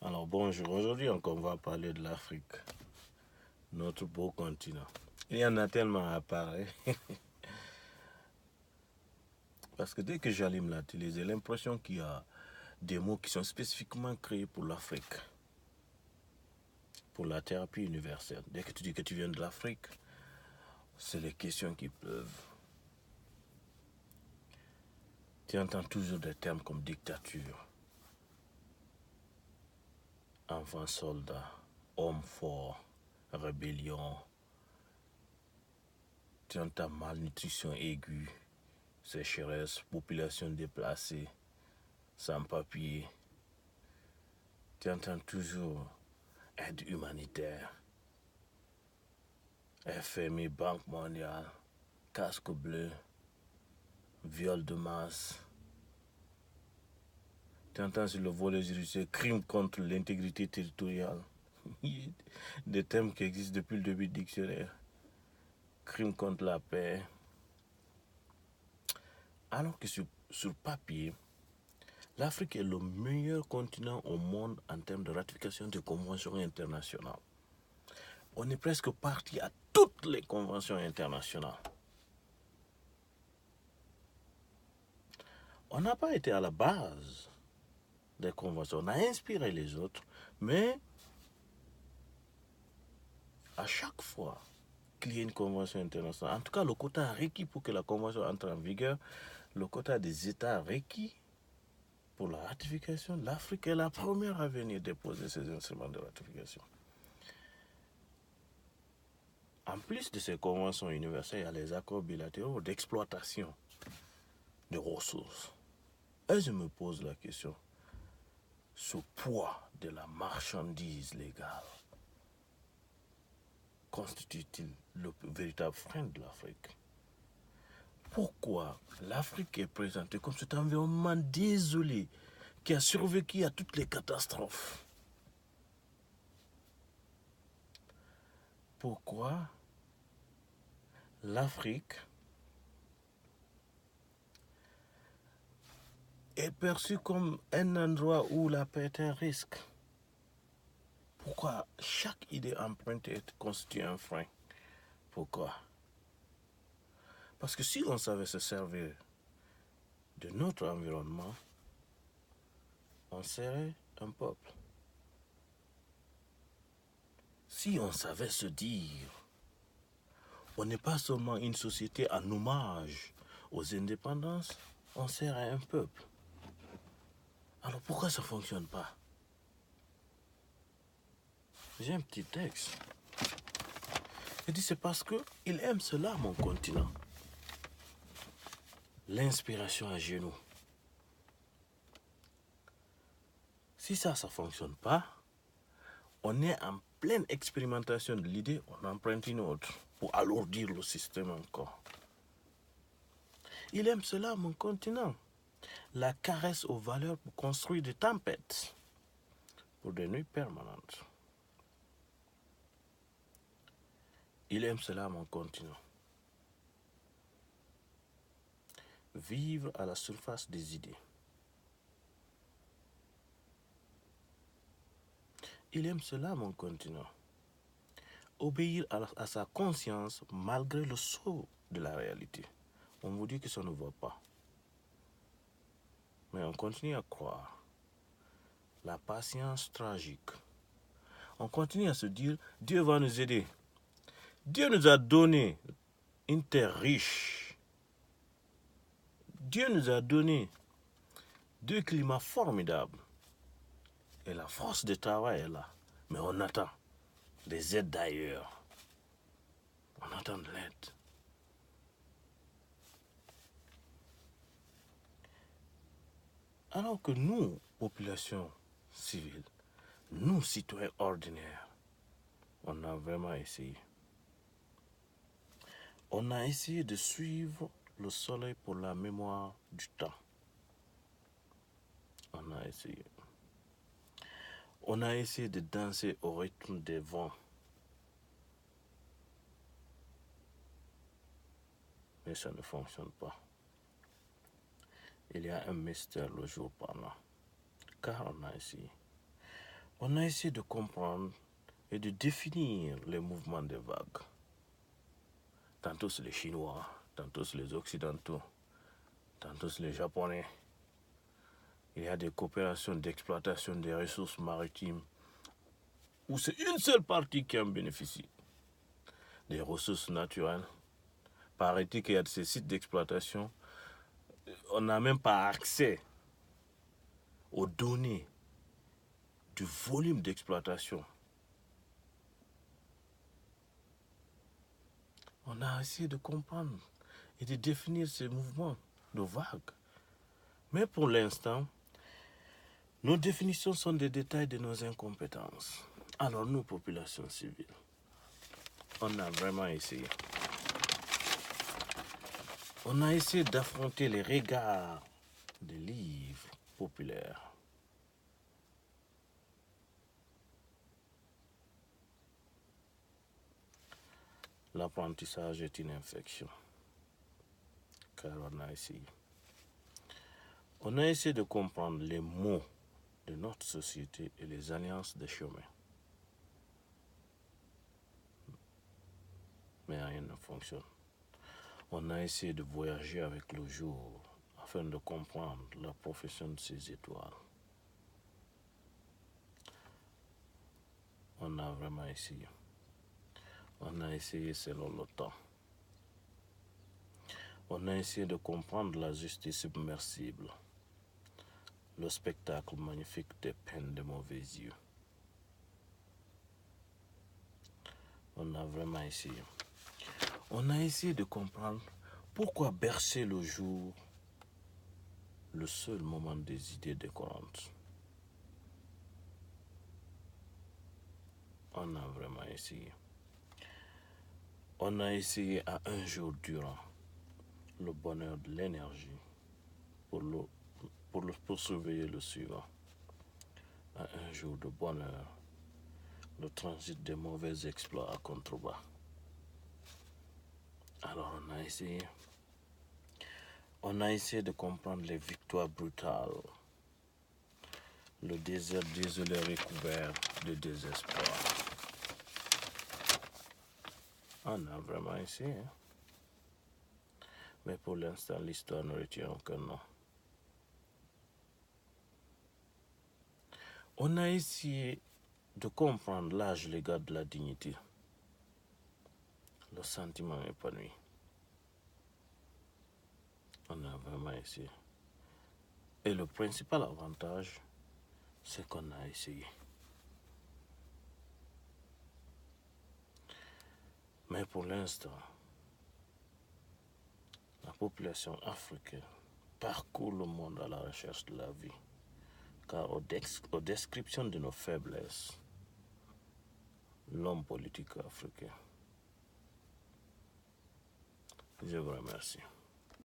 Alors bonjour, aujourd'hui on va parler de l'Afrique, notre beau continent. Il y en a tellement à parler. Parce que dès que j'allume la télé, j'ai l'impression qu'il y a des mots qui sont spécifiquement créés pour l'Afrique, pour la thérapie universelle. Dès que tu dis que tu viens de l'Afrique, c'est les questions qui pleuvent. Tu entends toujours des termes comme dictature, enfant soldat, homme fort, rébellion. Tu entends malnutrition aiguë, sécheresse, population déplacée, sans papier. Tu entends toujours aide humanitaire, FMI, Banque mondiale, casque bleu, viol de masse. Tu entends sur le volet judiciaire crime contre l'intégrité territoriale. Des thèmes qui existent depuis le début du dictionnaire. Crime contre la paix. Alors que sur papier, l'Afrique est le meilleur continent au monde en termes de ratification des conventions internationales. On est presque parti à toutes les conventions internationales. On n'a pas été à la base des conventions. On a inspiré les autres, mais à chaque fois qu'il y a une convention internationale, en tout cas le quota requis pour que la convention entre en vigueur, le quota des États requis pour la ratification, l'Afrique est la première à venir déposer ces instruments de ratification. En plus de ces conventions universelles, il y a les accords bilatéraux d'exploitation de ressources. Et je me pose la question, ce poids de la marchandise légale constitue-t-il le véritable frein de l'Afrique? Pourquoi l'Afrique est présentée comme cet environnement désolé qui a survécu à toutes les catastrophes? Pourquoi l'Afrique est perçue comme un endroit où la paix est un risque? Pourquoi chaque idée empruntée constitue un frein? Pourquoi? Parce que si on savait se servir de notre environnement, on serait un peuple. Si on savait se dire, on n'est pas seulement une société en hommage aux indépendances, on serait un peuple. Alors pourquoi ça ne fonctionne pas? J'ai un petit texte. Il dit, c'est parce qu'il aime cela, mon continent. L'inspiration à genoux. Si ça ne fonctionne pas, on est en pleine expérimentation de l'idée, on emprunte une autre pour alourdir le système encore. Il aime cela, mon continent. La caresse aux valeurs pour construire des tempêtes, pour des nuits permanentes. Il aime cela, mon continent. Vivre à la surface des idées. Il aime cela, mon continent. Obéir à sa conscience malgré le saut de la réalité. On vous dit que ça ne va pas. Mais on continue à croire. La patience tragique. On continue à se dire, Dieu va nous aider. Dieu nous a donné une terre riche. Dieu nous a donné deux climats formidables. Et la force de travail est là. Mais on attend des aides d'ailleurs. On attend de l'aide. Alors que nous, population civile, nous, citoyens ordinaires, on a vraiment essayé. On a essayé de suivre le soleil pour la mémoire du temps. On a essayé. On a essayé de danser au rythme des vents. Mais ça ne fonctionne pas. Il y a un mystère le jour pendant. Car on a essayé. On a essayé de comprendre et de définir les mouvements des vagues. Tantôt c'est les Chinois, tantôt c'est les Occidentaux, tantôt c'est les Japonais. Il y a des coopérations d'exploitation des ressources maritimes où c'est une seule partie qui en bénéficie. Des ressources naturelles. Paraît-il qu'il y a de ces sites d'exploitation, on n'a même pas accès aux données du volume d'exploitation. On a essayé de comprendre et de définir ces mouvements de vagues. Mais pour l'instant, nos définitions sont des détails de nos incompétences. Alors nous, populations civiles, on a vraiment essayé. On a essayé d'affronter les regards des livres populaires. L'apprentissage est une infection, car on a essayé. On a essayé de comprendre les mots de notre société et les alliances des chemins. Mais rien ne fonctionne. On a essayé de voyager avec le jour afin de comprendre la profession de ces étoiles. On a vraiment essayé. On a essayé selon le temps. On a essayé de comprendre la justice submersible, le spectacle magnifique des peines de mauvais yeux. On a vraiment essayé. On a essayé de comprendre pourquoi bercer le jour, le seul moment des idées décorantes. On a vraiment essayé. On a essayé à un jour durant le bonheur de l'énergie pour surveiller le suivant. À un jour de bonheur, le transit des mauvais exploits à contrebas. Alors on a essayé. On a essayé de comprendre les victoires brutales, le désert désolé recouvert de désespoir. On a vraiment essayé. Mais pour l'instant, l'histoire ne retient aucun nom. On a essayé de comprendre l'âge légal de la dignité, le sentiment épanoui. On a vraiment essayé. Et le principal avantage, c'est qu'on a essayé. Mais pour l'instant, la population africaine parcourt le monde à la recherche de la vie, car aux descriptions de nos faiblesses, l'homme politique africain. Je vous remercie.